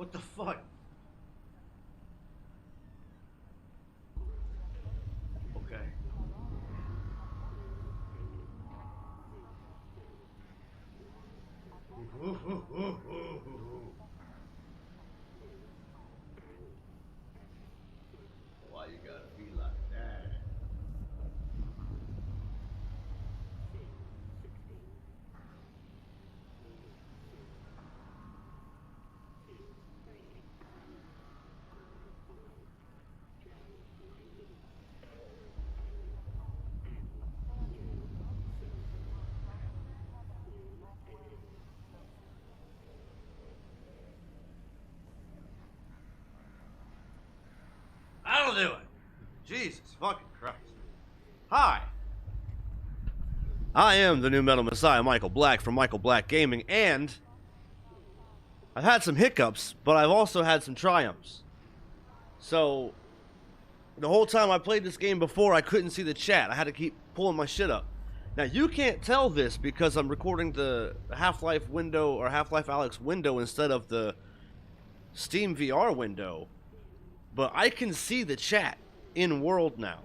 What the fuck? Okay. Why you gotta be like that? That'll do it. Jesus fucking Christ. Hi. I am the new Metal Messiah, Michael Black from Michael Black Gaming, and I've had some hiccups, but I've also had some triumphs. So, the whole time I played this game before, I couldn't see the chat. I had to keep pulling my shit up. Now, you can't tell this because I'm recording the Half-Life window, or Half-Life Alyx window, instead of the Steam VR window. But I can see the chat in world now.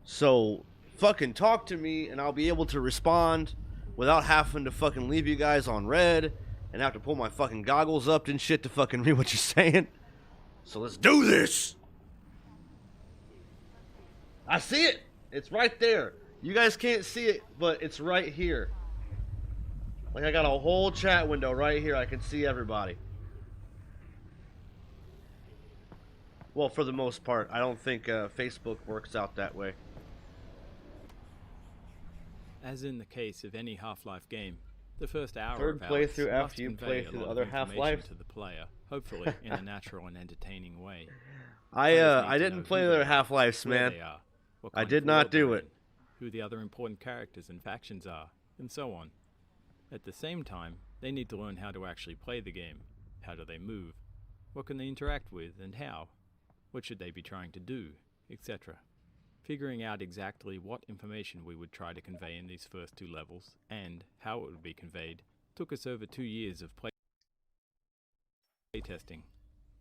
So, fucking talk to me and I'll be able to respond without having to fucking leave you guys on red and have to pull my fucking goggles up and shit to fucking read what you're saying. So let's do this! I see it! It's right there. You guys can't see it, but it's right here. Like, I got a whole chat window right here. I can see everybody. Well, for the most part. I don't think Facebook works out that way. As in the case of any Half-Life game, the first hour Third of playthrough Alyx after must you convey play a through lot the of other information Half-Lives. to the player, hopefully in a natural and entertaining way. I didn't play the other Half-Lives, man. I did not do it. Who the other important characters and factions are, and so on. At the same time, they need to learn how to actually play the game. How do they move? What can they interact with, and how? What should they be trying to do, etc. Figuring out exactly what information we would try to convey in these first two levels, and how it would be conveyed, took us over 2 years of playtesting.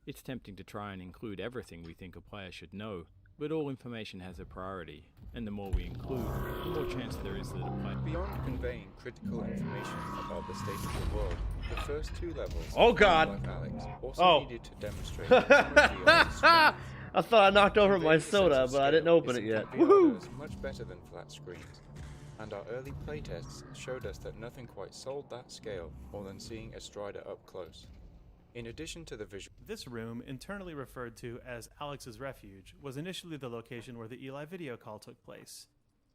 It's tempting to try and include everything we think a player should know, but all information has a priority, and the more we include, the more chance there is that a player... Beyond conveying critical information about the state of the world, the first two levels Oh, of God. Half-Life Alyx also needed to demonstrate some of the honest I thought I knocked over my Conveying the soda, sense of but I didn't scale open is it yet. something VR Woohoo! does much better than flat screens, and our early playtests showed us that nothing quite sold that scale more than seeing a Strider up close. In addition to the visual... This room, internally referred to as Alyx's Refuge, was initially the location where the Eli video call took place.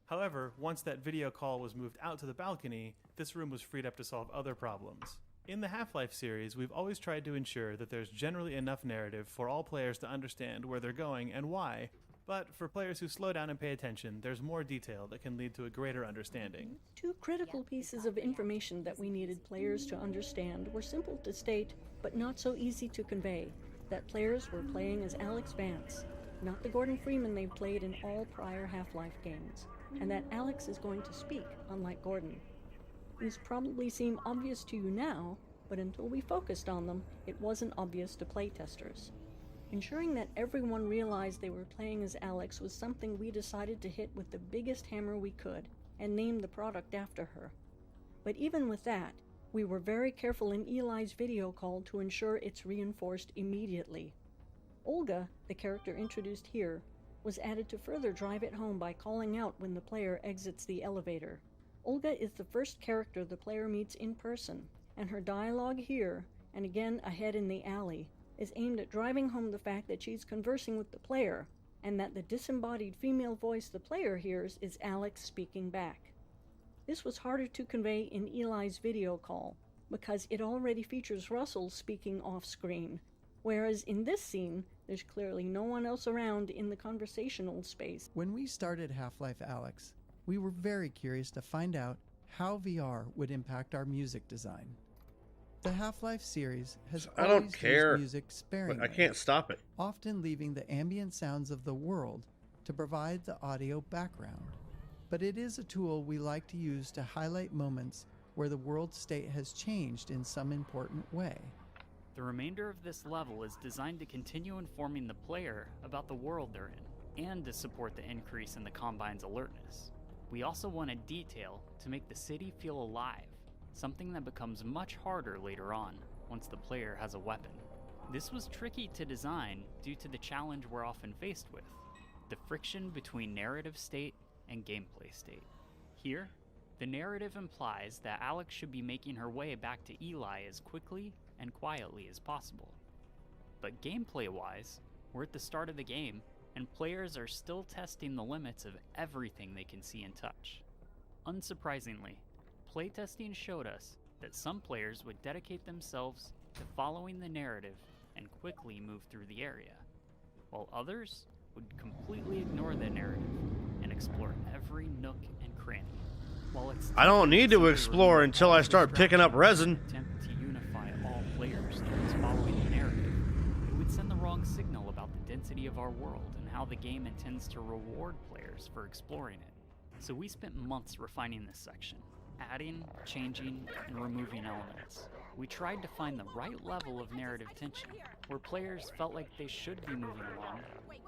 However, once that video call was moved out to the balcony, this room was freed up to solve other problems. In the Half-Life series, we've always tried to ensure that there's generally enough narrative for all players to understand where they're going and why, but for players who slow down and pay attention, there's more detail that can lead to a greater understanding. Two critical pieces of information that we needed players to understand were simple to state, but not so easy to convey: that players were playing as Alyx Vance, not the Gordon Freeman they've played in all prior Half-Life games, and that Alyx is going to speak, unlike Gordon. These probably seem obvious to you now, but until we focused on them, it wasn't obvious to playtesters. Ensuring that everyone realized they were playing as Alyx was something we decided to hit with the biggest hammer we could, and name the product after her. But even with that, we were very careful in Eli's video call to ensure it's reinforced immediately. Olga, the character introduced here, was added to further drive it home by calling out when the player exits the elevator. Olga is the first character the player meets in person, and her dialogue here, and again ahead in the alley, is aimed at driving home the fact that she's conversing with the player, and that the disembodied female voice the player hears is Alyx speaking back. This was harder to convey in Eli's video call, because it already features Russell speaking off-screen, whereas in this scene, there's clearly no one else around in the conversational space. When we started Half-Life Alyx, we were very curious to find out how VR would impact our music design. The Half-Life series has I always don't care, used music sparingly, but I can't stop it. often leaving the ambient sounds of the world to provide the audio background. But it is a tool we like to use to highlight moments where the world state has changed in some important way. The remainder of this level is designed to continue informing the player about the world they're in, and to support the increase in the Combine's alertness. We also wanted detail to make the city feel alive, something that becomes much harder later on, once the player has a weapon. This was tricky to design due to the challenge we're often faced with, the friction between narrative state and gameplay state. Here, the narrative implies that Alyx should be making her way back to Eli as quickly and quietly as possible. But gameplay-wise, we're at the start of the game, and players are still testing the limits of everything they can see and touch. Unsurprisingly, playtesting showed us that some players would dedicate themselves to following the narrative and quickly move through the area, while others would completely ignore the narrative and explore every nook and cranny. While it's I don't need to simply explore remove until all I start picking up distractions resin. and attempt to unify all players towards following the narrative, it would send the wrong signal about the density of our world and how the game intends to reward players for exploring it. So we spent months refining this section, adding, changing, and removing elements. We tried to find the right level of narrative tension, where players felt like they should be moving along,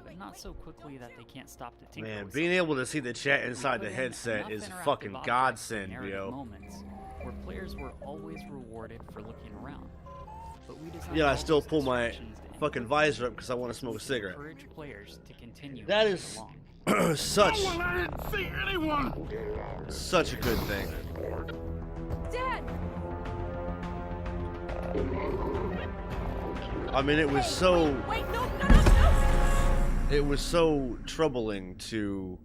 but not so quickly that they can't stop to tinker Man, with being something. able to see the chat We inside put the in headset enough is interactive fucking objects godsend, and narrative yo. moments where players were always rewarded for looking around. But we designed Yeah, I all still these pull my distractions to fucking end visor up because I want to smoke a to cigarette. encourage players to continue That moving is along. such a good thing. Dad! I mean, it was so Wait, no, no, no, no! it was so troubling to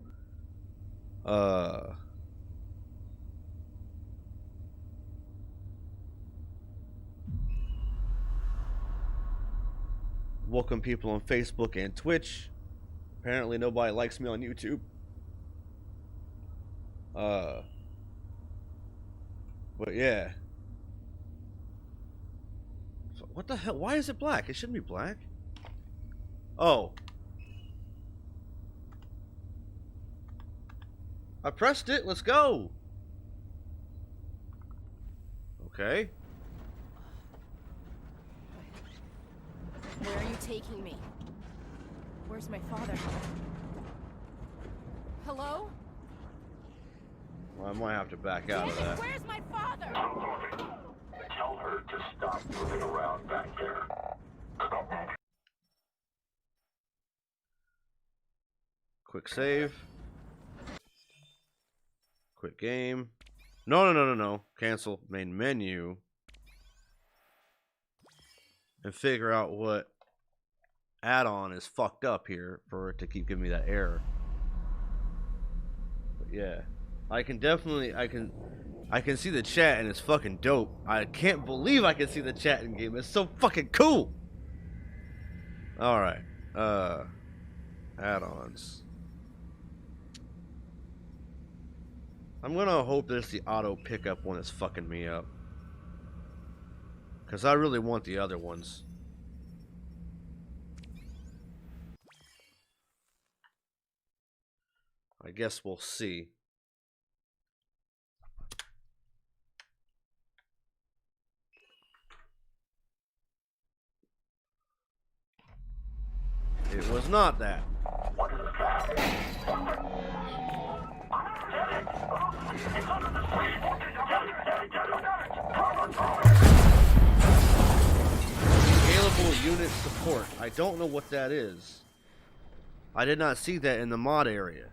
welcome people on Facebook and Twitch. Apparently nobody likes me on YouTube. But yeah. So what the hell? Why is it black? It shouldn't be black. Oh. I pressed it. Let's go. Okay. Where are you taking me? Where's my father? Hello? Well, I might have to back out of Damn it, that. where's my father? Tell her to stop moving around back there. Quick save. Quick game. No. Cancel main menu. And figure out what add-on is fucked up here for it to keep giving me that error. But yeah. I can see the chat and it's fucking dope. I can't believe I can see the chat in game. It's so fucking cool. Alright. Add-ons. I'm gonna hope there's the auto pickup one that's fucking me up. Cause I really want the other ones. I guess we'll see. It was not that. Scalable unit support. I don't know what that is. I did not see that in the mod area.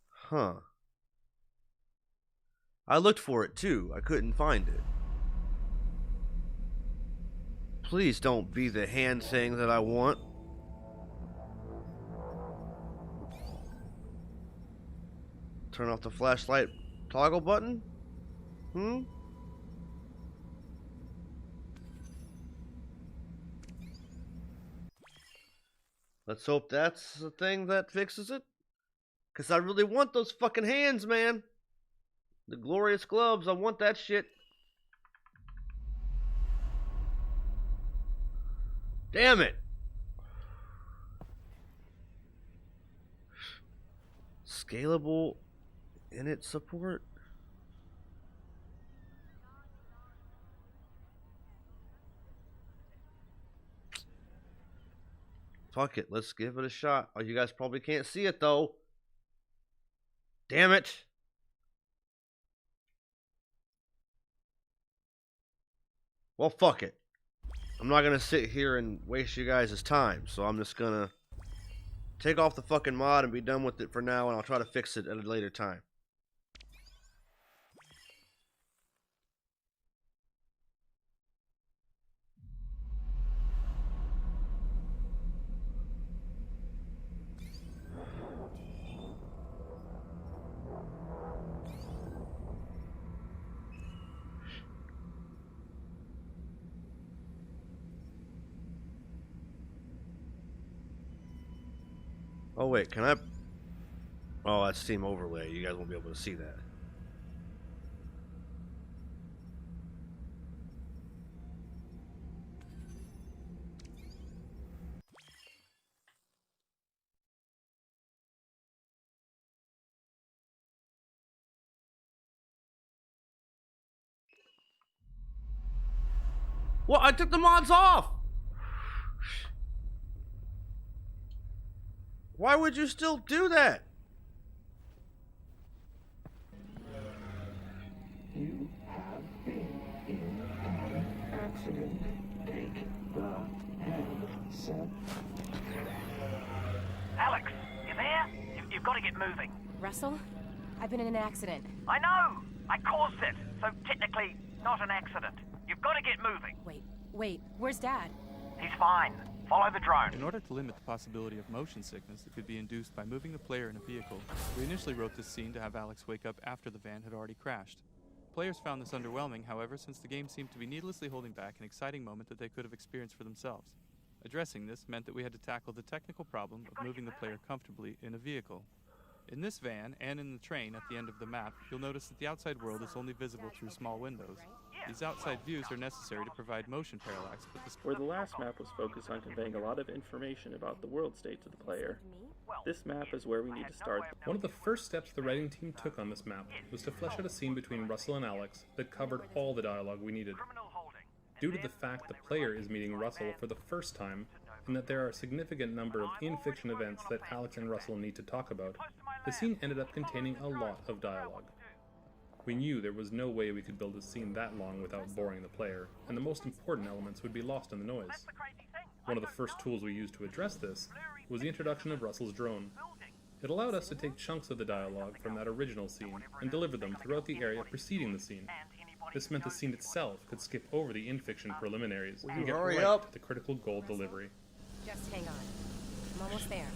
Huh. I looked for it too. I couldn't find it. Please don't be the hand thing that I want. Turn off the flashlight toggle button? Let's hope that's the thing that fixes it. Because I really want those fucking hands, man. The glorious gloves. I want that shit. Damn it. Scalable init support? Fuck it, let's give it a shot. Oh, you guys probably can't see it though. Damn it. Well, fuck it. I'm not gonna sit here and waste you guys' time, so I'm just gonna take off the fucking mod and be done with it for now, and I'll try to fix it at a later time. Oh wait, can I? Oh, that's Steam Overlay. You guys won't be able to see that. Well, I took the mods off! Why would you still do that? You have been in an accident. Take the handset. Alyx, you there? You've got to get moving. Russell? I've been in an accident. I know! I caused it, so technically not an accident. You've got to get moving. Wait, where's Dad? He's fine. Follow the drone. In order to limit the possibility of motion sickness that could be induced by moving the player in a vehicle, we initially wrote this scene to have Alyx wake up after the van had already crashed. Players found this underwhelming, however, since the game seemed to be needlessly holding back an exciting moment that they could have experienced for themselves. Addressing this meant that we had to tackle the technical problem of moving the player comfortably in a vehicle. In this van, and in the train at the end of the map, you'll notice that the outside world is only visible through small windows. These outside views are necessary to provide motion parallax, but where the last map was focused on conveying a lot of information about the world state to the player, this map is where we need to start. One of the first steps the writing team took on this map was to flesh out a scene between Russell and Alyx that covered all the dialogue we needed. Due to the fact the player is meeting Russell for the first time, and that there are a significant number of in-fiction events that Alyx and Russell need to talk about, the scene ended up containing a lot of dialogue. We knew there was no way we could build a scene that long without boring the player, and the most important elements would be lost in the noise. One of the first tools we used to address this was the introduction of Russell's drone. It allowed us to take chunks of the dialogue from that original scene and deliver them throughout the area preceding the scene. This meant the scene itself could skip over the in-fiction preliminaries and get right to the critical goal delivery. Just hang on. I'm almost there.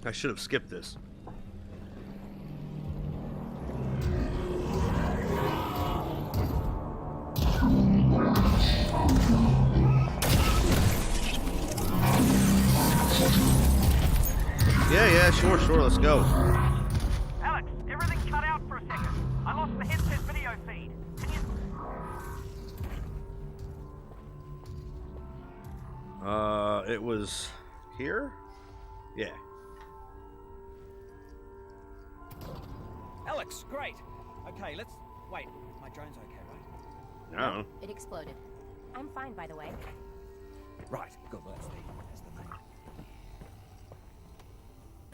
I should have skipped this. Yeah, sure, let's go. Alyx, everything cut out for a second. I lost the headset video feed. Can you... It was here? Yeah. Alyx, great. Okay, let's... Wait, my drone's okay, right? No. It exploded. I'm fine, by the way. Right, good, that's the thing.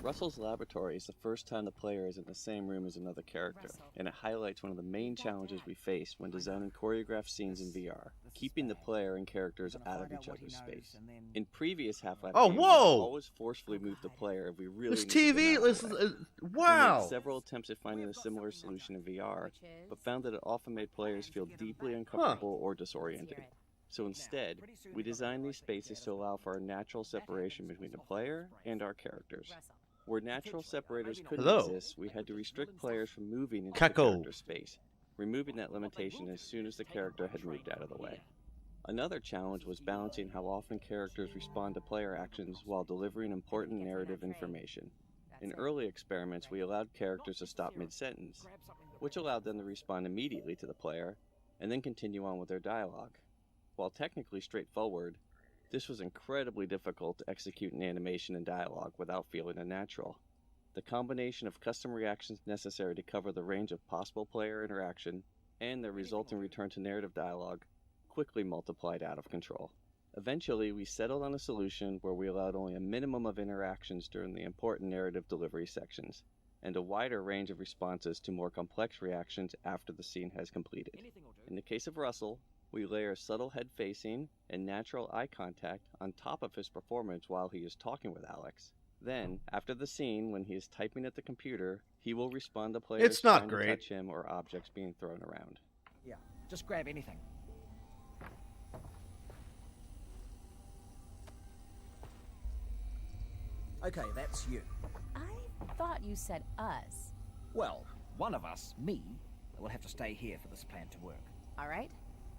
Russell's laboratory is the first time the player is in the same room as another character, and it highlights one of the main challenges we face when designing choreographed scenes in VR, keeping the player and characters out of each other's space. In previous Half-Life games, we always forcefully moved the player if we really this TV, wow! We made several attempts at finding a similar solution in VR, but found that it often made players feel deeply uncomfortable or disoriented. So instead, we designed these spaces to allow for a natural separation between the player and our characters. Where natural separators couldn't exist, we had to restrict players from moving into the character space, removing that limitation as soon as the character had moved out of the way. Another challenge was balancing how often characters respond to player actions while delivering important narrative information. In early experiments, we allowed characters to stop mid-sentence, which allowed them to respond immediately to the player, and then continue on with their dialogue. While technically straightforward, this was incredibly difficult to execute in animation and dialogue without feeling unnatural. The combination of custom reactions necessary to cover the range of possible player interaction and the resulting return to narrative dialogue quickly multiplied out of control. Eventually, we settled on a solution where we allowed only a minimum of interactions during the important narrative delivery sections, and a wider range of responses to more complex reactions after the scene has completed. In the case of Russell, we layer subtle head facing and natural eye contact on top of his performance while he is talking with Alyx. Then, after the scene, when he is typing at the computer, he will respond to players trying to touch him or objects being thrown around. Yeah, just grab anything. Okay, that's you. I thought you said us. Well, one of us, me, will have to stay here for this plan to work. All right,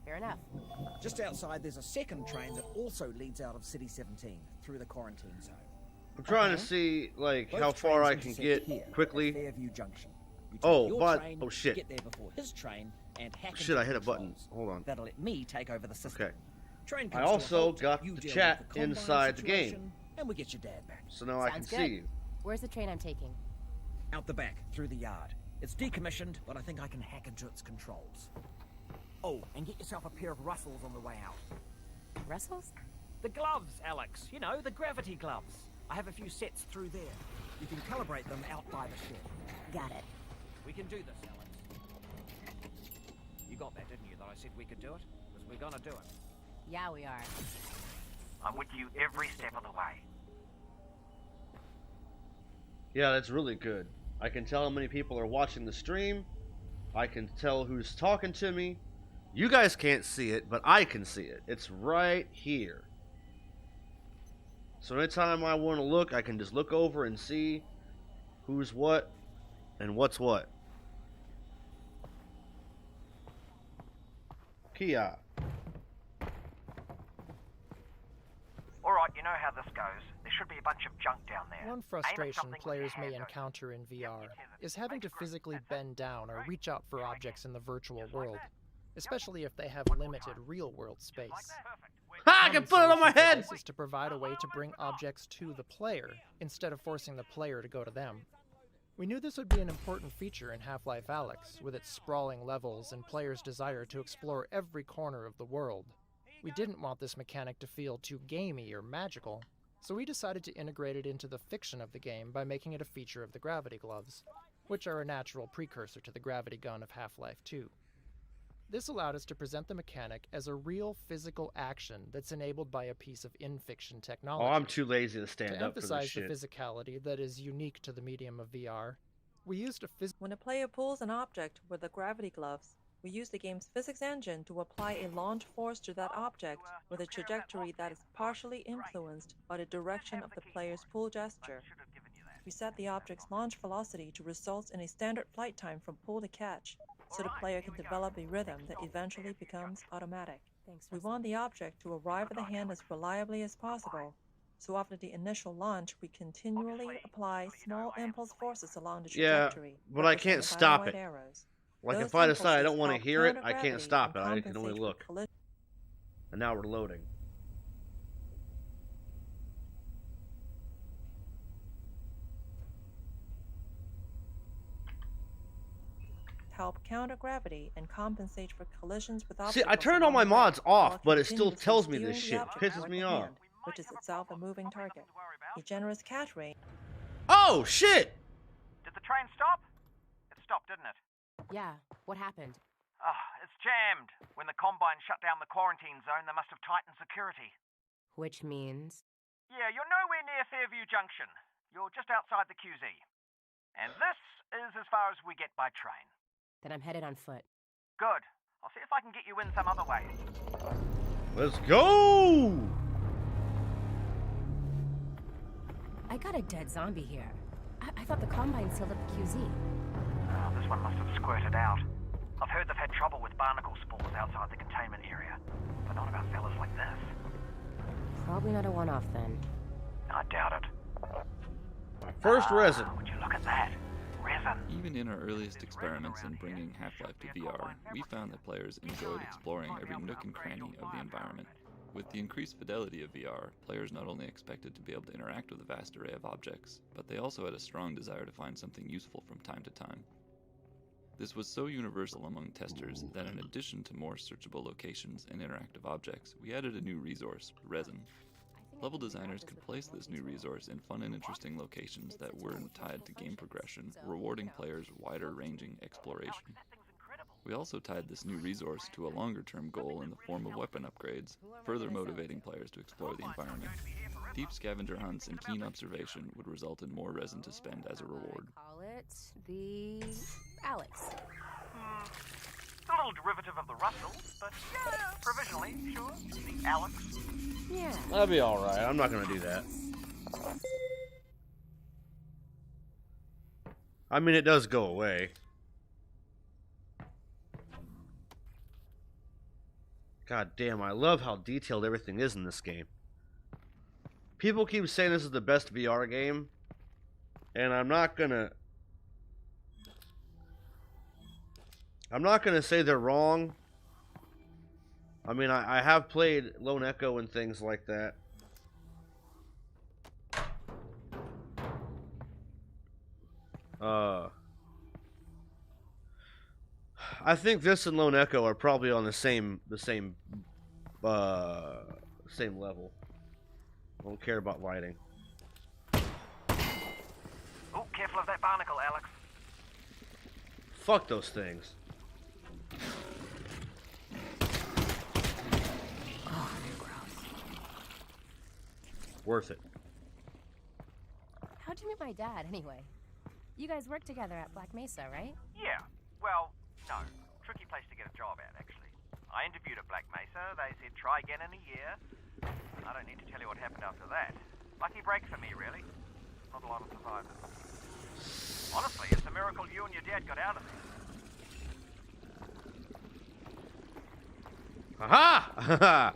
fair enough. Just outside, there's a second train that also leads out of City 17 through the quarantine zone. I'm trying to see, like, how far I can get quickly. Fairview Junction. Oh, but oh shit! Get there before his train and hack shit! I hit a button. Hold on. That'll let me take over the system. Okay. Train I also got the chat inside the game, and we get your dad back. So now I can see you. Where's the train I'm taking? Out the back, through the yard. It's decommissioned, but I think I can hack into its controls. Oh, and get yourself a pair of Russells on the way out. Russells? The gloves, Alyx. You know, the gravity gloves. I have a few sets through there. You can calibrate them out by the shed. Got it. We can do this, Alyx. You got that, didn't you, that I said we could do it? Because we're gonna do it. Yeah, we are. I'm with you every step of the way. Yeah, that's really good. I can tell how many people are watching the stream. I can tell who's talking to me. You guys can't see it, but I can see it. It's right here. So anytime I want to look, I can just look over and see who's what and what's what. Kia. Alright, you know how this goes. There should be a bunch of junk down there. One frustration players may encounter in VR is having to physically bend down or reach out for objects in the virtual world, especially if they have limited real-world space. Ha! I can put it on my head! Is to provide a way to bring objects to the player, instead of forcing the player to go to them. We knew this would be an important feature in Half-Life Alyx, with its sprawling levels and players' desire to explore every corner of the world. We didn't want this mechanic to feel too gamey or magical, so we decided to integrate it into the fiction of the game by making it a feature of the gravity gloves, which are a natural precursor to the gravity gun of Half-Life 2. This allowed us to present the mechanic as a real physical action that's enabled by a piece of in-fiction technology. Oh, I'm too lazy to stand up for this shit. To emphasize the physicality that is unique to the medium of VR, we used When a player pulls an object with the gravity gloves, we use the game's physics engine to apply a launch force to that object with a trajectory that is partially influenced by the direction of the player's pull gesture. We set the object's launch velocity to result in a standard flight time from pull to catch, so the player can develop a rhythm that eventually becomes automatic. We want the object to arrive at the hand as reliably as possible, so after the initial launch, we continually apply small impulse forces along the trajectory. Yeah, but I can't stop it. Like if I decide I don't want to hear it, I can't stop it. I can only look. And now we're loading. Help counter gravity and compensate for collisions with obstacles. See, I turned all my mods off, but it still tells me this shit. Pisses me off. Which is itself a moving target. A generous catch rate. Oh shit! Did the train stop? It stopped, didn't it? Yeah, what happened? It's jammed. When the Combine shut down the quarantine zone, they must have tightened security. Which means? Yeah, you're nowhere near Fairview Junction. You're just outside the QZ. And this is as far as we get by train. Then I'm headed on foot. Good. I'll see if I can get you in some other way. Let's go! I got a dead zombie here. I thought the Combine sealed up the QZ. Oh, this one must have squirted out. I've heard they've had trouble with barnacle spores outside the containment area, but not about fellas Probably not a one-off then. I doubt it. My first resin. Would you look at that? Resin. Even in our earliest experiments in bringing Half-Life to VR, we found that players enjoyed exploring every nook and cranny of the environment. With the increased fidelity of VR, players not only expected to be able to interact with a vast array of objects, but they also had a strong desire to find something useful from time to time. This was so universal among testers that in addition to more searchable locations and interactive objects, we added a new resource, resin. Level designers could place this new resource in fun and interesting locations that weren't tied to game progression, rewarding players wider-ranging exploration. We also tied this new resource to a longer-term goal in the form of weapon upgrades, further motivating players to explore the environment. Deep scavenger hunts and keen observation would result in more resin to spend as a reward. Call it the Alyx. A little derivative of the Russells, but yeah, provisionally, sure. The Alyx. Yeah. That'll be alright. I'm not gonna do that. I mean, it does go away. God damn, I love how detailed everything is in this game. People keep saying this is the best VR game, and I'm not gonna say they're wrong. I mean, I have played Lone Echo and things like that. I think this and Lone Echo are probably on the same level. I don't care about lighting. Oh, careful of that barnacle, Alyx. Fuck those things. Oh, they're gross. Worth it. How'd you meet my dad, anyway? You guys work together at Black Mesa, right? Yeah. Well, no. Tricky place to get a job at, actually. I interviewed at Black Mesa. They said try again in a year. I don't need to tell you what happened after that. Lucky break for me, really. Not a lot of survivors. Honestly, it's a miracle you and your dad got out of there. Aha!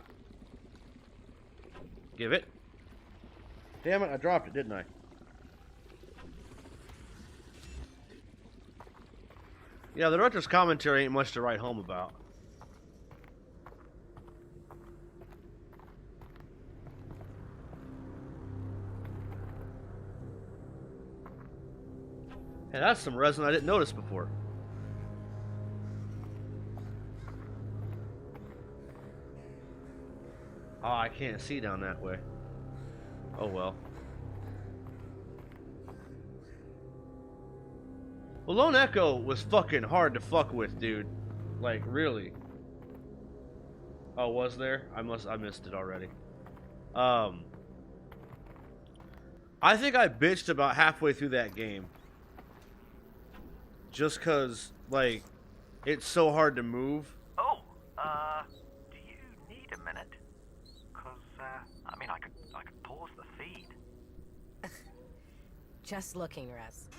Give it. Damn it, I dropped it, didn't I? Yeah, the director's commentary ain't much to write home about. Hey, that's some resin I didn't notice before. Oh, I can't see down that way. Oh well. Well, Lone Echo was fucking hard to fuck with, dude. Like, really. Oh, was there? I missed it already. I think I bitched about halfway through that game. Just cause, like, it's so hard to move. Oh, do you need a minute? Cause, I mean, I could pause the feed. Just looking, Russ.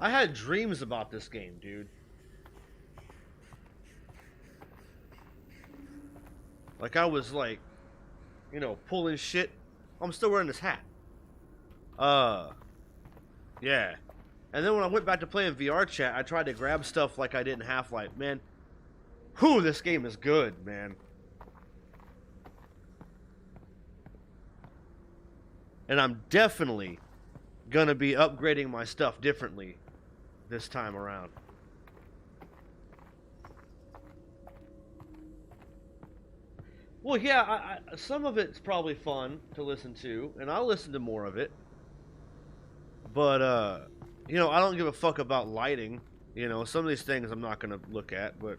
I had dreams about this game, dude. Like, I was, like, you know, pulling shit. I'm still wearing this hat. Yeah. And then when I went back to playing VR chat, I tried to grab stuff like I did in Half-Life. Man, whew, this game is good, man. And I'm definitely gonna be upgrading my stuff differently this time around. Well, yeah, some of it's probably fun to listen to, and I'll listen to more of it. But, you know, I don't give a fuck about lighting. You know, some of these things I'm not going to look at, but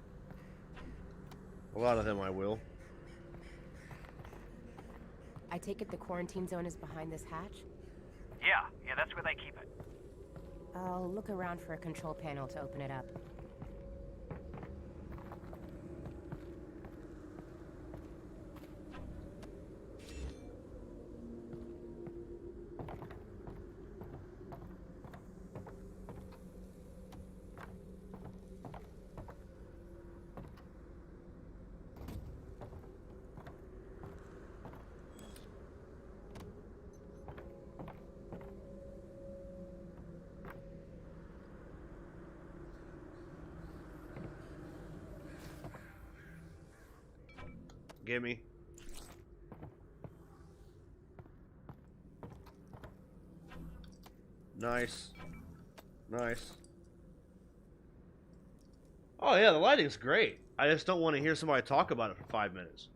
a lot of them I will. I take it the quarantine zone is behind this hatch? Yeah, that's where they keep it. I'll look around for a control panel to open it up. gimme. Nice. Nice. Oh yeah, the lighting's great. I just don't want to hear somebody talk about it for 5 minutes.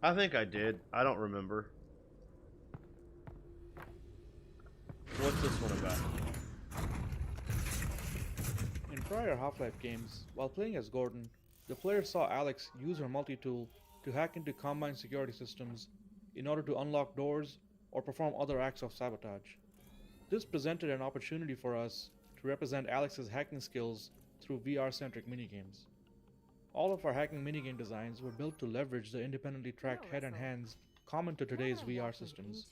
I think I did. I don't remember. What's this one about? In prior Half-Life games, while playing as Gordon, the player saw Alyx use her multi-tool to hack into Combine security systems in order to unlock doors or perform other acts of sabotage. This presented an opportunity for us to represent Alyx's hacking skills through VR-centric minigames. All of our hacking minigame designs were built to leverage the independently tracked head and hands common to today's VR systems.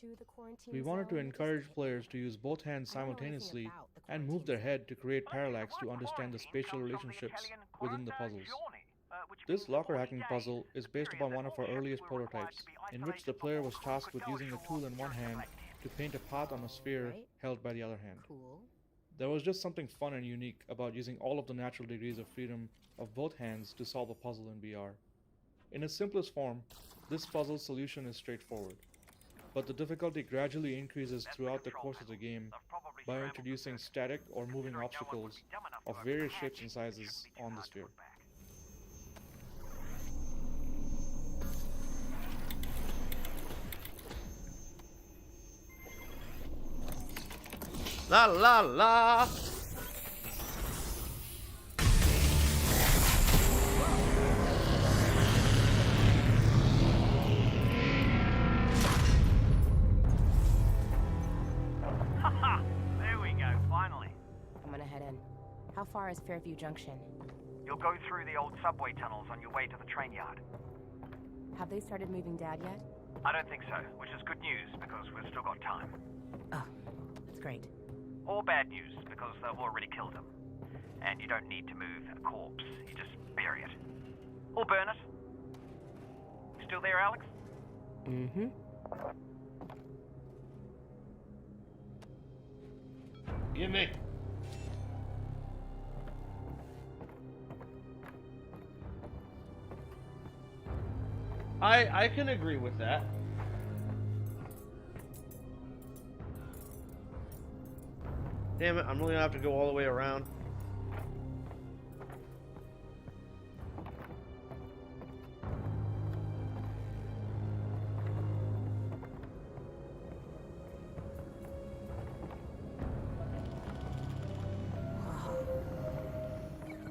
We wanted to encourage players to use both hands simultaneously and move their head to create parallax to understand the spatial relationships within the puzzles. This locker hacking puzzle is based upon one of our earliest prototypes, in which the player was tasked with using a tool in one hand to paint a path on a sphere held by the other hand. There was just something fun and unique about using all of the natural degrees of freedom of both hands to solve a puzzle in VR. In its simplest form, this puzzle solution is straightforward, but the difficulty gradually increases throughout the course of the game by introducing static or moving obstacles of various shapes and sizes on the sphere. La la la! There we go, finally. I'm gonna head in. How far is Fairview Junction? You'll go through the old subway tunnels on your way to the train yard. Have they started moving Dad yet? I don't think so, which is good news because we've still got time. Oh, that's great. Or bad news because they've already killed him. And you don't need to move a corpse, you just bury it. Or burn it. You still there, Alyx? Mm-hmm. Give me. I can agree with that. Damn it, I'm really gonna have to go all the way around.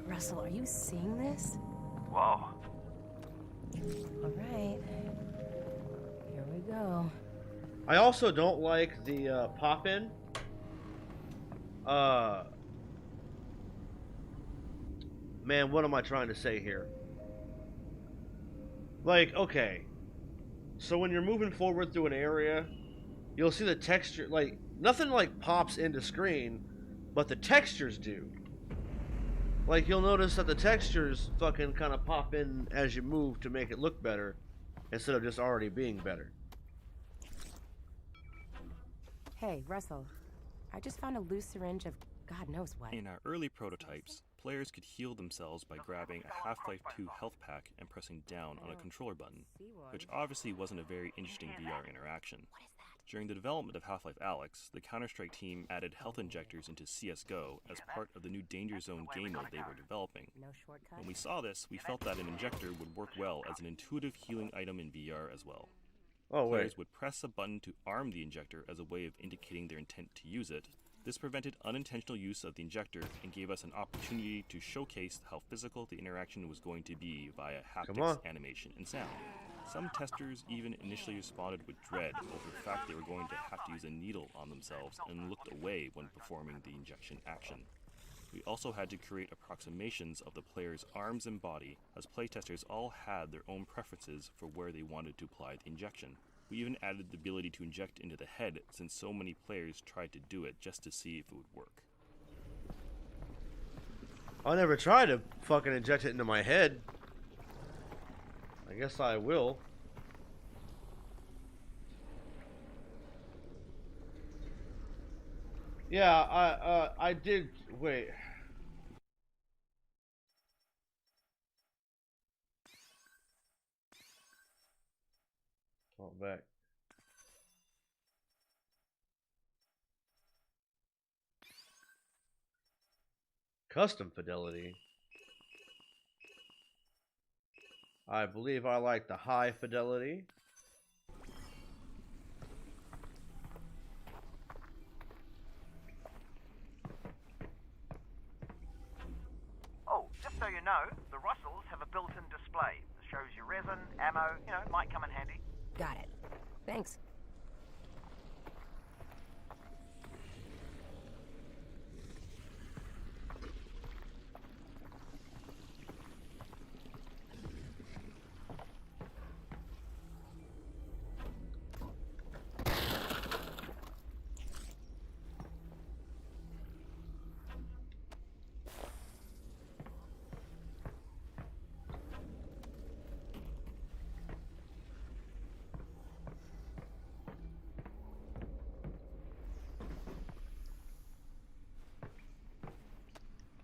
Russell, are you seeing this? Whoa. All right. Here we go. I also don't like the pop-in. Man, what am I trying to say here? Like, okay. So when you're moving forward through an area, you'll see the texture, like, nothing like pops into screen, but the textures do. Like, you'll notice that the textures fucking kind of pop in as you move to make it look better, instead of just already being better. Hey, Russell. I just found a loose syringe of God knows what. In our early prototypes, players could heal themselves by grabbing a Half-Life 2 health pack and pressing down on a controller button, which obviously wasn't a very interesting VR interaction. During the development of Half-Life Alyx, the Counter-Strike team added health injectors into CSGO as part of the new Danger Zone game mode they were developing. When we saw this, we felt that an injector would work well as an intuitive healing item in VR as well. Oh, wait. Players would press a button to arm the injector as a way of indicating their intent to use it. This prevented unintentional use of the injector and gave us an opportunity to showcase how physical the interaction was going to be via haptics, animation, and sound. Some testers even initially responded with dread over the fact they were going to have to use a needle on themselves and looked away when performing the injection action. We also had to create approximations of the player's arms and body, as playtesters all had their own preferences for where they wanted to apply the injection. We even added the ability to inject into the head, since so many players tried to do it just to see if it would work. I never tried to fucking inject it into my head. I guess I will. Yeah, I did. Wait. Oh, back. Custom fidelity. I believe I like the high fidelity. Oh, just so you know, the Russells have a built-in display that shows you resin, ammo, might come in handy. Got it. Thanks.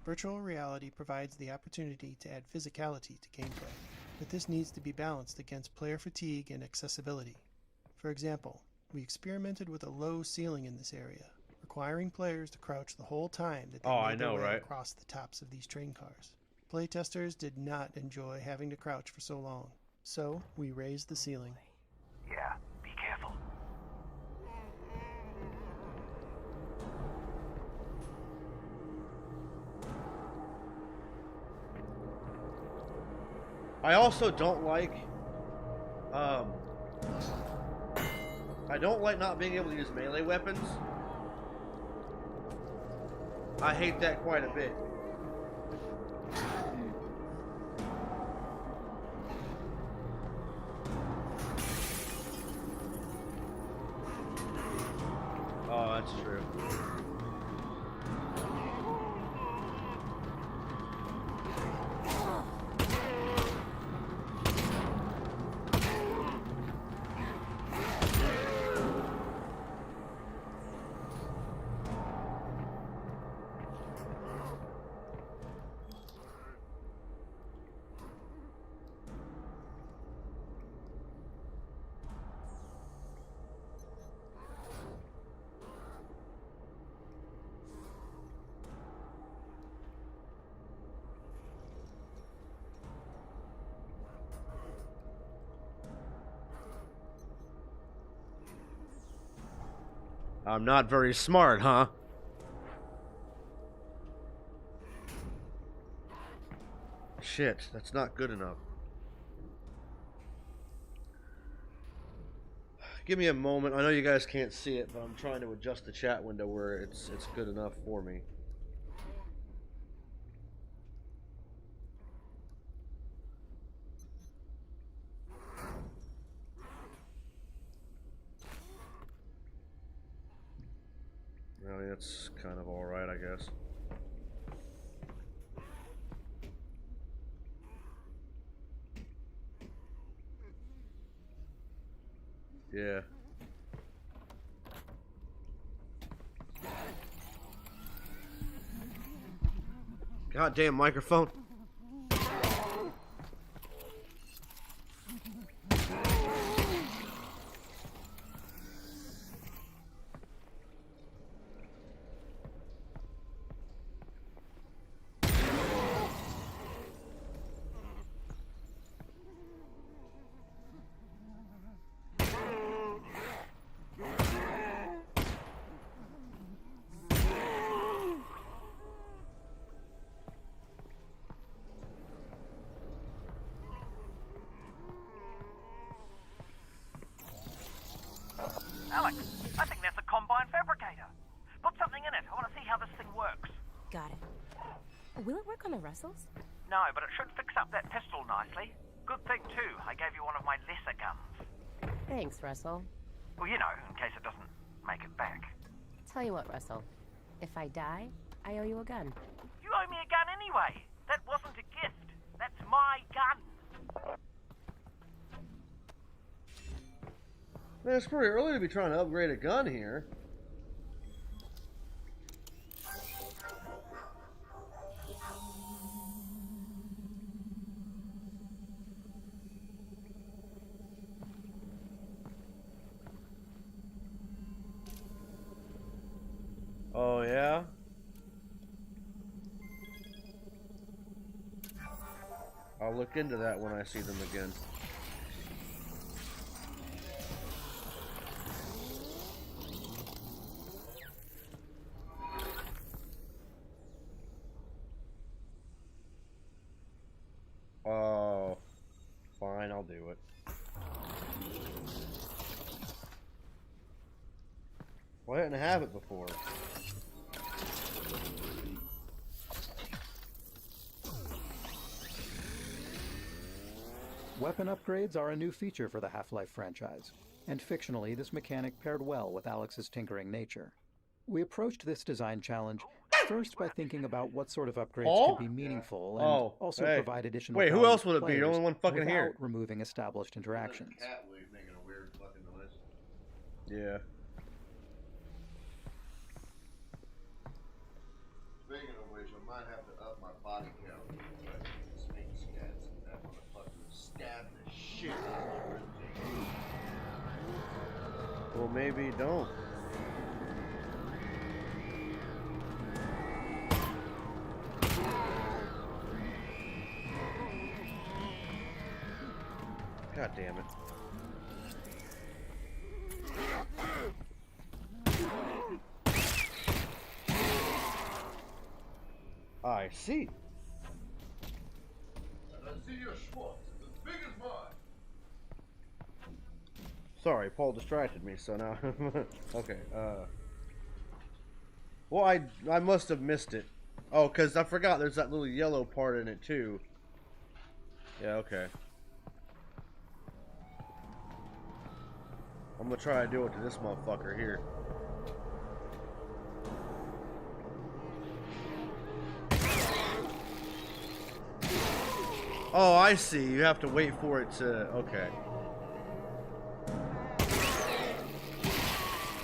Virtual reality provides the opportunity to add physicality to gameplay, but this needs to be balanced against player fatigue and accessibility. For example, we experimented with a low ceiling in this area, requiring players to crouch the whole time that they made their way across the tops of these train cars. Playtesters did not enjoy having to crouch for so long, so we raised the ceiling. Yeah, be careful. I also don't like, I don't like not being able to use melee weapons. I hate that quite a bit. Oh, that's true. I'm not very smart, huh? Shit, that's not good enough. Give me a moment. I know you guys can't see it, but I'm trying to adjust the chat window where it's good enough for me. I mean, it's kind of alright, I guess. Yeah. Goddamn microphone. Alyx, I think that's a combine fabricator. Put something in it. I want to see how this thing works. Got it. Will it work on the Russells? No, but it should fix up that pistol nicely. Good thing, too, I gave you one of my lesser guns. Thanks, Russell. Well, you know, in case it doesn't make it back. Tell you what, Russell. If I die, I owe you a gun. You owe me a gun anyway. That wasn't a gift. That's my gun. Man, it's pretty early to be trying to upgrade a gun here. Oh, yeah? I'll look into that when I see them again. Oh, fine, I'll do it. Well, I didn't have it before. Weapon upgrades are a new feature for the Half-Life franchise, and fictionally this mechanic paired well with Alyx's tinkering nature. We approached this design challenge first by thinking about what sort of upgrades could be meaningful and also provide additional Wait, who value else to would it be? The only one fucking without here. removing established interactions. Cat making a weird fucking noise. Yeah. Speaking of which, I might have to up my body count. But snake scats, that motherfucker stabbed the shit out of my ribcage. Well, maybe don't. God damn it. I see. I see your Schwartz. It's as big as mine. Sorry, Paul distracted me, so now... okay, well, I must have missed it. Oh, because I forgot there's that little yellow part in it, too. Yeah, okay. I'm gonna try to do it to this motherfucker here. Oh, I see. You have to wait for it to... Okay.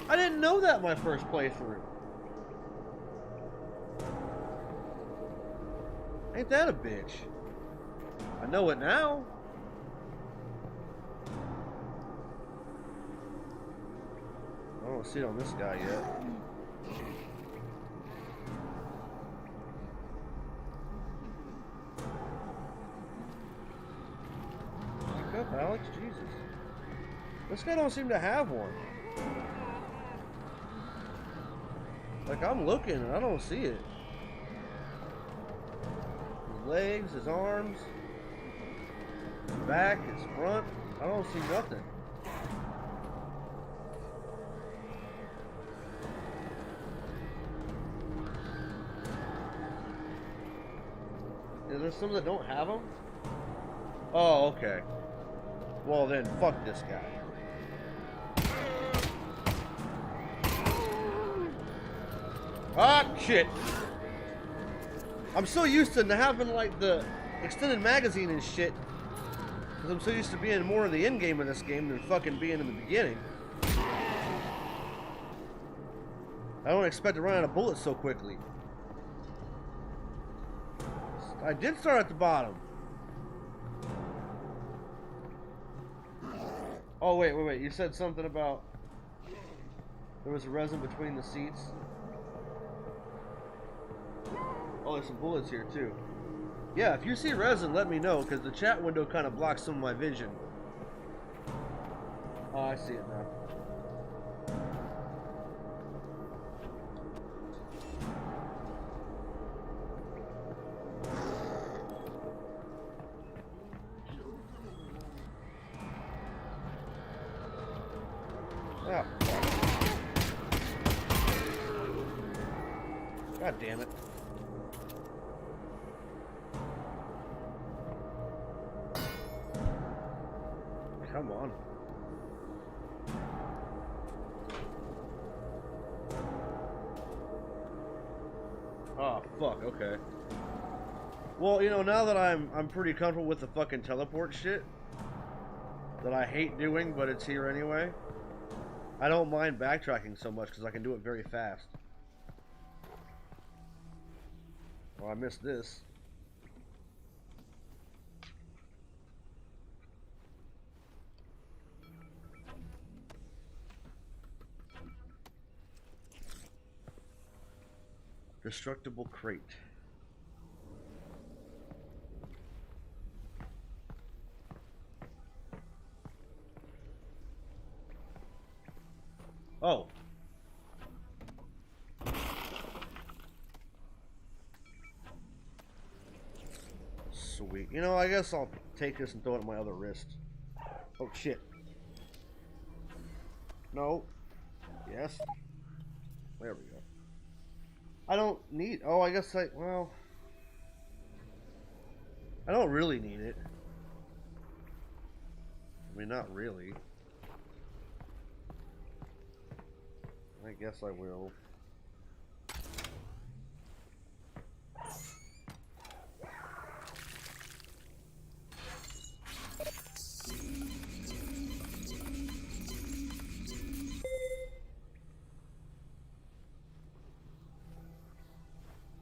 I didn't know that my first playthrough. Ain't that a bitch? I know it now. I don't see it on this guy yet. Wake up, Alyx. Jesus. This guy don't seem to have one. Like, I'm looking and I don't see it. His legs, his arms, his back, his front. I don't see nothing. Is there some that don't have them? Oh, okay. Well then, fuck this guy. Ah, shit! I'm so used to having, like, the extended magazine and shit. Because I'm so used to being more in the end game of this game than fucking being in the beginning. I don't expect to run out of bullets so quickly. I did start at the bottom. Oh, wait. You said something about there was a resin between the seats. Oh, there's some bullets here, too. Yeah, if you see resin, let me know, because the chat window kind of blocks some of my vision. Oh, I see it now. Oh, God damn it. Oh, fuck, okay. Well, you know, now that I'm pretty comfortable with the fucking teleport shit that I hate doing, but it's here anyway, I don't mind backtracking so much because I can do it very fast. Oh, I missed this. Destructible crate. Oh. Sweet. You know, I guess I'll take this and throw it on my other wrist. Oh, shit. No. Yes. There we go. I don't need... Oh, I guess I... Well... I don't really need it. I mean, not really. I guess I will.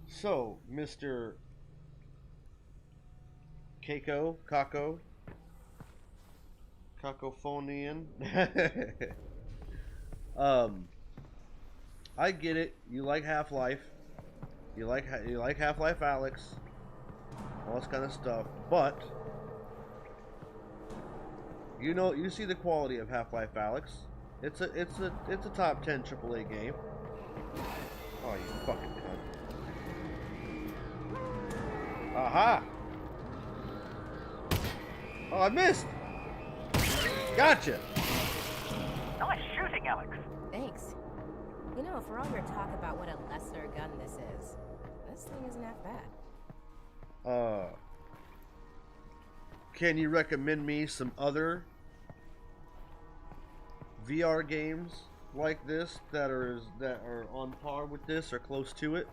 So, Mr. Cacophonian. I get it. You like Half-Life. You like Half-Life Alyx. All this kind of stuff. But you know, you see the quality of Half-Life Alyx. It's a top 10 AAA game. Oh, you fucking cunt. Aha! Oh, I missed! Gotcha! Nice shooting, Alyx. Thanks. You know, for all your talk about what a lesser gun this thing isn't half bad. Can you recommend me some other VR games like this that are on par with this or close to it?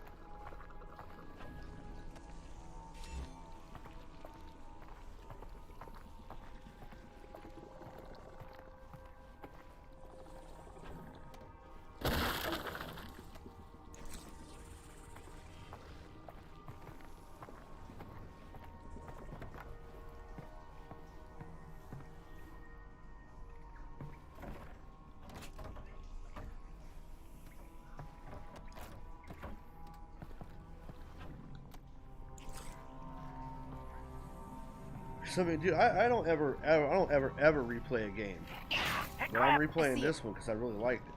I mean, dude, I don't ever replay a game. But I'm replaying this one because I really liked it.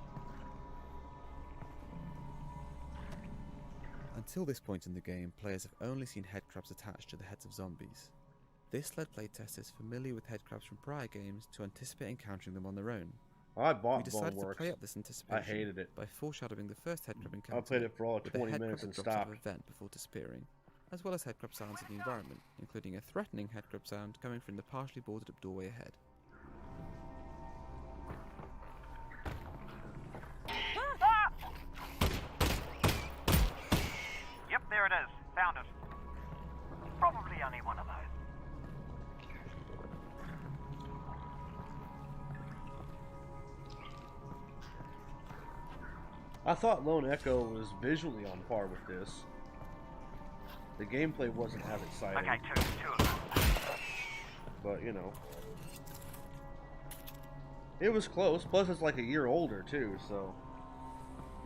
Until this point in the game, players have only seen headcrabs attached to the heads of zombies. This led playtesters familiar with headcrabs from prior games to anticipate encountering them on their own. I bought We decided to Boneworks. play up this anticipation I hated it. by foreshadowing the first headcrab encounter. I played it for all with 20 a headcrab minutes that and drops out of stopped. a vent before disappearing, as well as headcrab sounds in the environment, including a threatening headcrab sound coming from the partially boarded up doorway ahead. Yep, there it is. Found it. Probably only one of those. I thought Lone Echo was visually on par with this. The gameplay wasn't as exciting. Okay, two of them. But, you know. It was close, plus it's like a year older too, so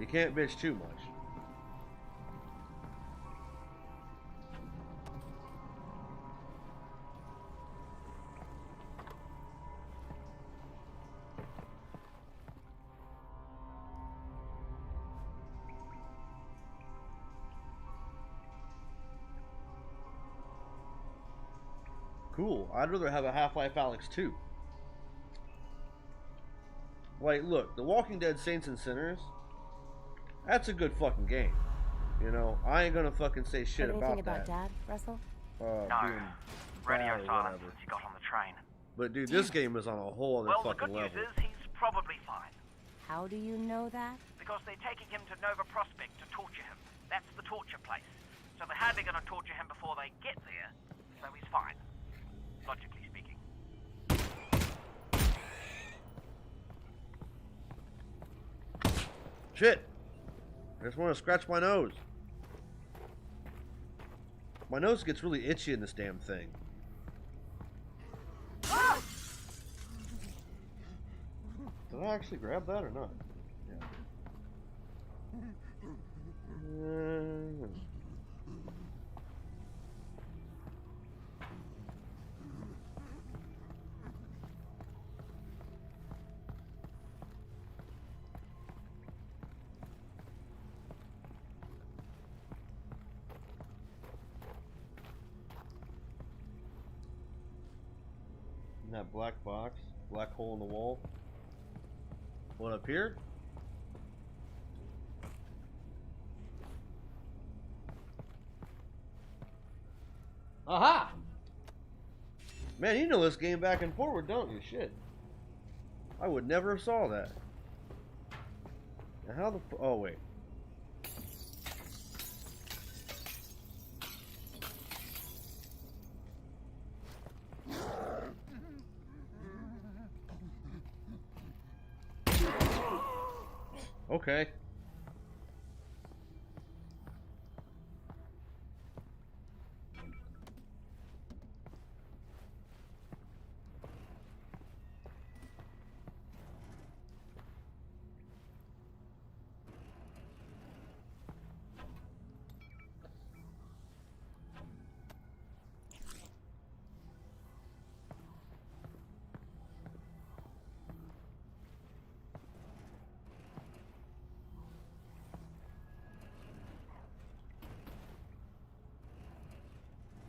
you can't bitch too much. Cool. I'd rather have a Half-Life Alyx 2. Like, look, The Walking Dead Saints and Sinners, that's a good fucking game. You know, I ain't gonna fucking say shit about Anything about that. Dad, Russell? No. Being Radio bad or silence whatever. since he got on the train. But dude, this game is on a whole other Well, the fucking good level. news is he's probably fine. How do you know that? Because they're taking him to Nova Prospect to torture him. That's the torture place. So they're hardly going to torture him before they get there, so he's fine. Logically speaking. Shit! I just want to scratch my nose. My nose gets really itchy in this damn thing. Did I actually grab that or not? Yeah. In that black box, black hole in the wall. What, up here? Aha! Man, you know this game back and forward, don't you? Shit. I would never have saw that. Now how the oh wait. Okay.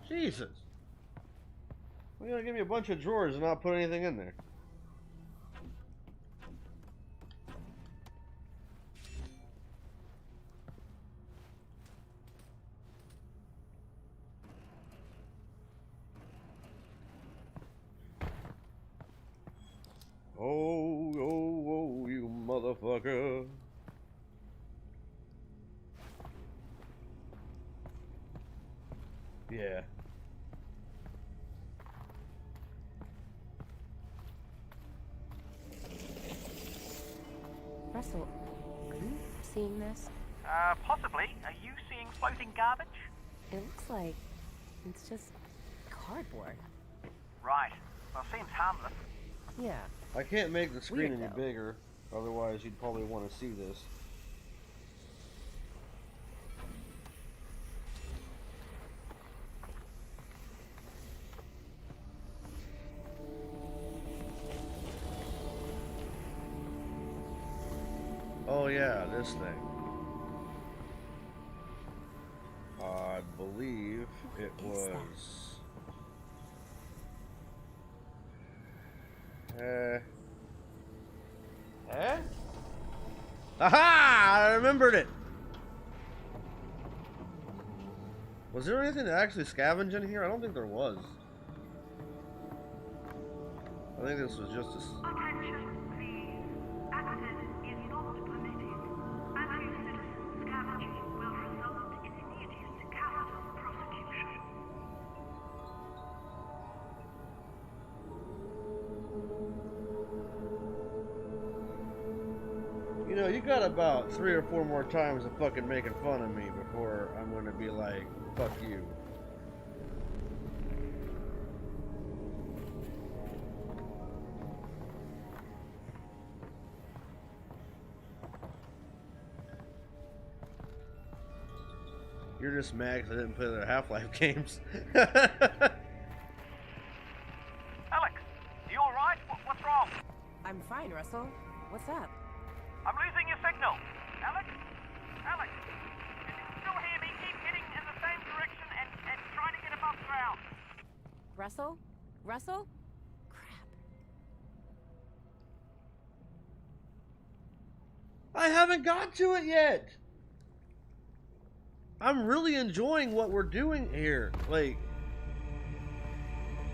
Jesus. You're gonna give me a bunch of drawers and not put anything in there. Oh, oh, oh, you motherfucker. Yeah. Russell, are you seeing this? Possibly. Are you seeing floating garbage? It looks like it's just cardboard. Right. Well, seems harmless. Yeah. I can't make the screen Weird, any though. bigger, otherwise you'd probably want to see this. Oh yeah, this thing. I believe it was... Aha! I remembered it! Was there anything to actually scavenge in here? I don't think there was. I think this was just a... You know, you got about 3 or 4 more times of fucking making fun of me before I'm gonna be like, fuck you. You're just mad because I didn't play their Half-Life games. Alyx, you alright? What's wrong? I'm fine, Russell. What's up? I'm losing your signal. Alyx? Alyx? If you can still hear me, keep heading in the same direction and try to get above ground. Russell? Russell? I haven't got to it yet. I'm really enjoying what we're doing here. Like,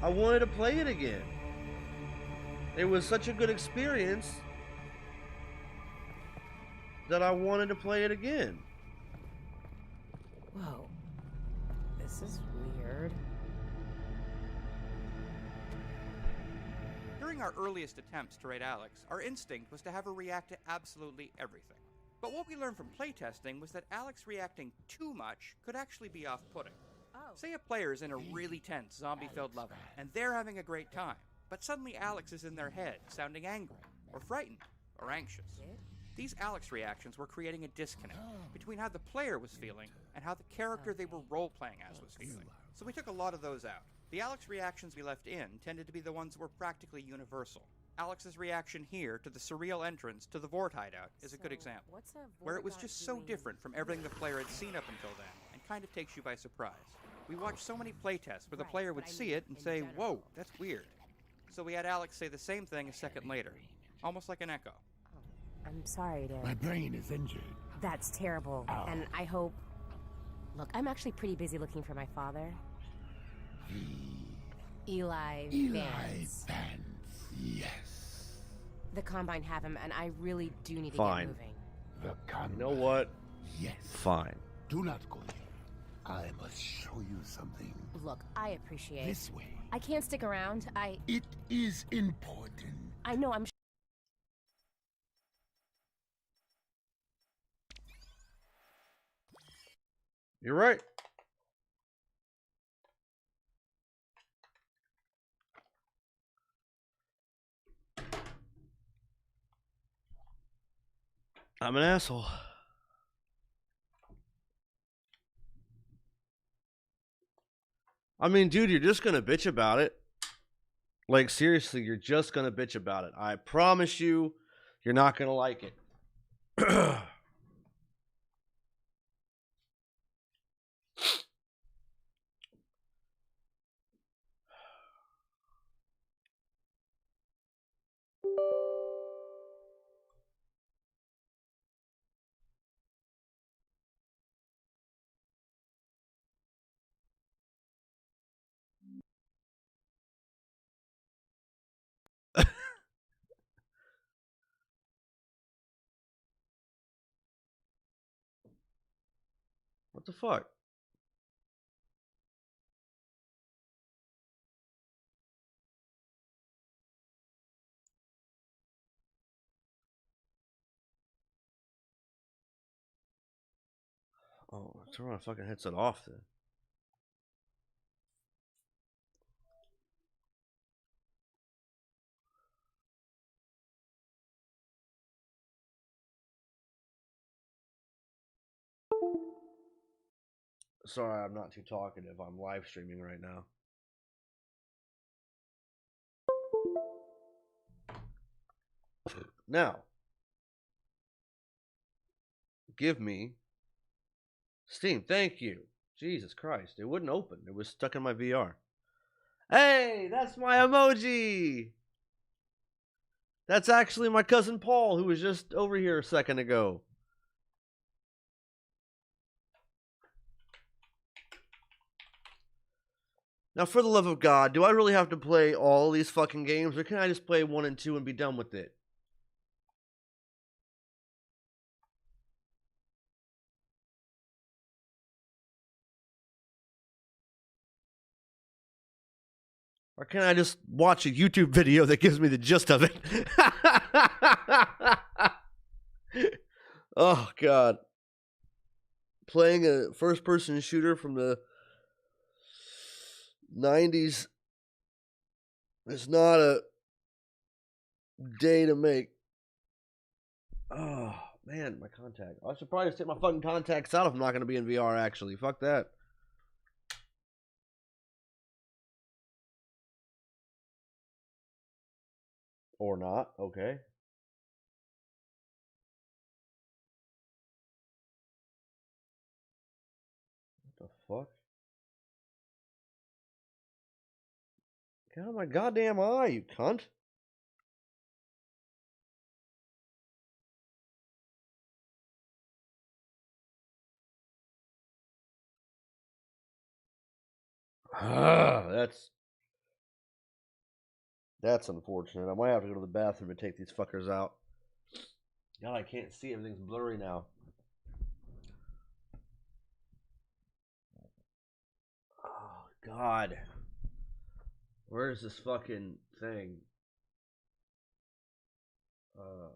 I wanted to play it again. It was such a good experience. that I wanted to play it again. Whoa. This is weird. During our earliest attempts to raid Alyx, our instinct was to have her react to absolutely everything. But what we learned from playtesting was that Alyx reacting too much could actually be off-putting. Say a player is in a really tense, zombie-filled level, and they're having a great time, but suddenly Alyx is in their head, sounding angry, or frightened, or anxious. These Alyx reactions were creating a disconnect between how the player was feeling and how the character they were role-playing as was feeling. So we took a lot of those out. The Alyx reactions we left in tended to be the ones that were practically universal. Alyx's reaction here to the surreal entrance to the Vort hideout is a good example, where it was just so different from everything the player had seen up until then, and kind of takes you by surprise. We watched so many playtests where the player would see it and say, "Whoa, that's weird." So we had Alyx say the same thing a second later, almost like an echo. I'm sorry to... My brain is injured. That's terrible, and I hope... Look, I'm actually pretty busy looking for my father. Eli Vance. Yes. The Combine have him, and I really do need to Fine. get moving. The Combine. You know what? Yes. Fine. Do not go there. I must show you something. Look, I appreciate... This way. I can't stick around. It is important. I know, I'm... You're right. I'm an asshole. I mean, dude, you're just gonna bitch about it. Like, seriously, you're just gonna bitch about it. I promise you, you're not gonna like it. What the fuck? Oh, turn my fucking headset off then. Sorry, I'm not too talkative. I'm live streaming right now. Now, give me Steam. Thank you. Jesus Christ. It wouldn't open. It was stuck in my VR. Hey, that's my emoji. That's actually my cousin Paul, who was just over here a second ago. Now, for the love of God, do I really have to play all these fucking games, or can I just play 1 and 2 and be done with it? Or can I just watch a YouTube video that gives me the gist of it? Oh, God. Playing a first-person shooter from the 90s is not a day to make. Oh, man, my contact. I should probably just take my fucking contacts out if I'm not going to be in VR, actually. Fuck that. Or not, okay. What the fuck? Get out of my goddamn eye, you cunt. That's unfortunate. I might have to go to the bathroom and take these fuckers out. God, I can't see. Everything's blurry now. Oh, God. Where is this fucking thing? God,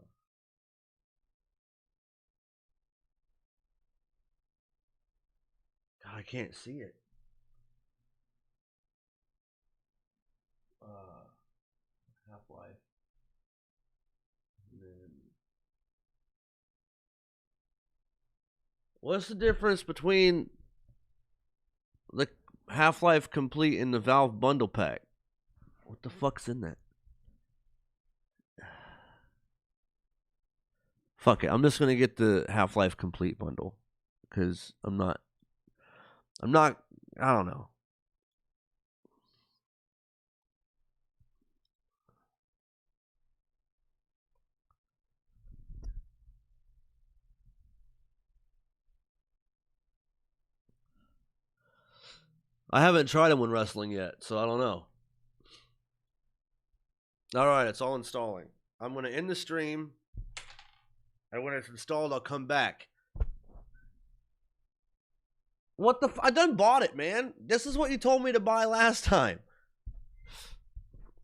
I can't see it. Half-Life. And then... What's the difference between the Half-Life Complete and the Valve Bundle Pack? What the fuck's in that? Fuck it. I'm just gonna get the Half-Life Complete bundle. Because I'm not, I don't know. I haven't tried him when wrestling yet, so I don't know. Alright, it's all installing. I'm going to end the stream, and when it's installed, I'll come back. What the I done bought it, man. This is what you told me to buy last time.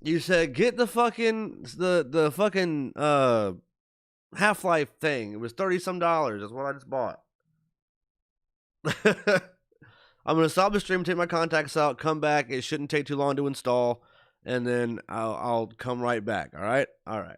You said, get the fucking, the fucking, Half-Life thing. It was $30-some. That's what I just bought. I'm going to stop the stream, take my contacts out, come back. It shouldn't take too long to install, and then I'll come right back. All right? All right.